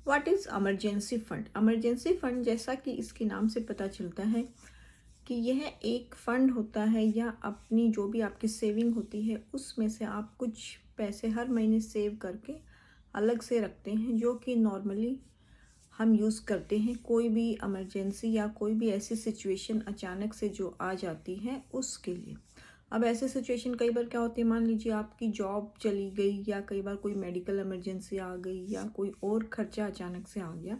What is emergency fund? Emergency fund, जैसा कि इसके नाम से पता चलता है कि यह एक फंड होता है या अपनी जो भी आपकी सेविंग होती है उसमें से आप कुछ पैसे हर महीने सेव करके अलग से रखते हैं, जो कि नॉर्मली हम यूज़ करते हैं कोई भी इमरजेंसी या कोई भी ऐसी सिचुएशन अचानक से जो आ जाती है उसके लिए। अब ऐसे सिचुएशन कई बार क्या होती है, मान लीजिए आपकी जॉब चली गई या कई बार कोई मेडिकल इमरजेंसी आ गई या कोई और खर्चा अचानक से आ गया।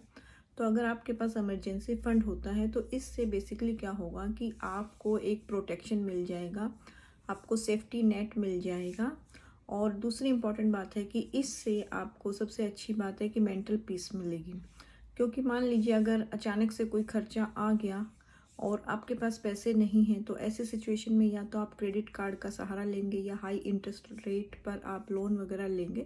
तो अगर आपके पास इमरजेंसी फंड होता है तो इससे बेसिकली क्या होगा कि आपको एक प्रोटेक्शन मिल जाएगा, आपको सेफ्टी नेट मिल जाएगा। और दूसरी इम्पॉर्टेंट बात है कि इससे आपको सबसे अच्छी बात है कि मेंटल पीस मिलेगी। क्योंकि मान लीजिए अगर अचानक से कोई खर्चा आ गया और आपके पास पैसे नहीं हैं, तो ऐसे सिचुएशन में या तो आप क्रेडिट कार्ड का सहारा लेंगे या हाई इंटरेस्ट रेट पर आप लोन वगैरह लेंगे।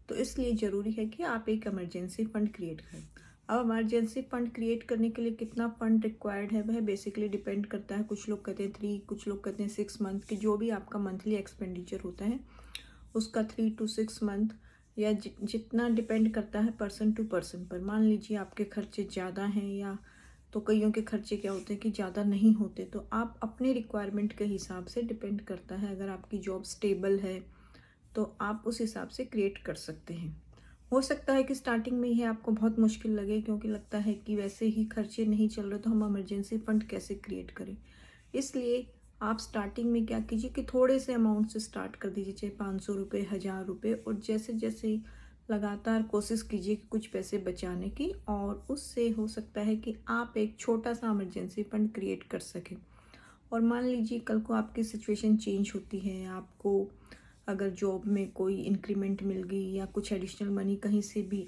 तो इसलिए ज़रूरी है कि आप एक इमरजेंसी फ़ंड क्रिएट करें। अब इमरजेंसी फ़ंड क्रिएट करने के लिए कितना फ़ंड रिक्वायर्ड है वह बेसिकली डिपेंड करता है। कुछ लोग कहते हैं 3, कुछ लोग कहते हैं 6 मंथ की, जो भी आपका मंथली एक्सपेंडिचर होता है उसका 3 to 6 मंथ या जितना डिपेंड करता है पर्सन टू पर्सन पर। मान लीजिए आपके खर्चे ज़्यादा हैं या तो कईयों के खर्चे क्या होते हैं कि ज़्यादा नहीं होते, तो आप अपने रिक्वायरमेंट के हिसाब से डिपेंड करता है। अगर आपकी जॉब स्टेबल है तो आप उस हिसाब से क्रिएट कर सकते हैं। हो सकता है कि स्टार्टिंग में ही आपको बहुत मुश्किल लगे, क्योंकि लगता है कि वैसे ही खर्चे नहीं चल रहे तो हम इमरजेंसी फंड कैसे क्रिएट करें। इसलिए आप स्टार्टिंग में क्या कीजिए कि थोड़े से अमाउंट से स्टार्ट कर दीजिए, चाहे 500 रुपये, 1000 रुपये, और जैसे जैसे लगातार कोशिश कीजिए कि कुछ पैसे बचाने की, और उससे हो सकता है कि आप एक छोटा सा इमरजेंसी फंड क्रिएट कर सकें। और मान लीजिए कल को आपकी सिचुएशन चेंज होती है, आपको अगर जॉब में कोई इंक्रीमेंट मिल गई या कुछ एडिशनल मनी कहीं से भी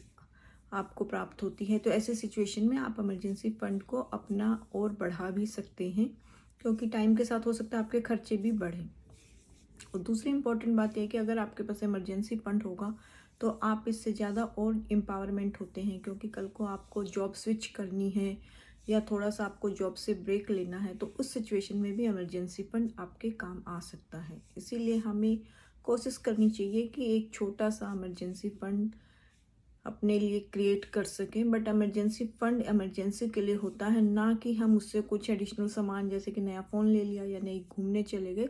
आपको प्राप्त होती है, तो ऐसे सिचुएशन में आप इमरजेंसी फंड को अपना और बढ़ा भी सकते हैं, क्योंकि टाइम के साथ हो सकता है आपके खर्चे भी बढ़ें। और दूसरी इम्पॉर्टेंट बात यह है कि अगर आपके पास इमरजेंसी फंड होगा तो आप इससे ज़्यादा और एम्पावरमेंट होते हैं, क्योंकि कल को आपको जॉब स्विच करनी है या थोड़ा सा आपको जॉब से ब्रेक लेना है, तो उस सिचुएशन में भी इमरजेंसी फंड आपके काम आ सकता है। इसीलिए हमें कोशिश करनी चाहिए कि एक छोटा सा इमरजेंसी फंड अपने लिए क्रिएट कर सकें। बट इमरजेंसी फंड इमरजेंसी के लिए होता है, ना कि हम उससे कुछ एडिशनल सामान जैसे कि नया फ़ोन ले लिया या नई घूमने चले गए,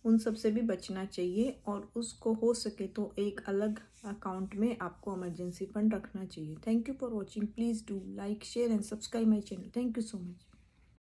उन सब से भी बचना चाहिए। और उसको हो सके तो एक अलग अकाउंट में आपको इमरजेंसी फंड रखना चाहिए। Thank you for watching. Please do like, share and subscribe my channel. Thank you so much.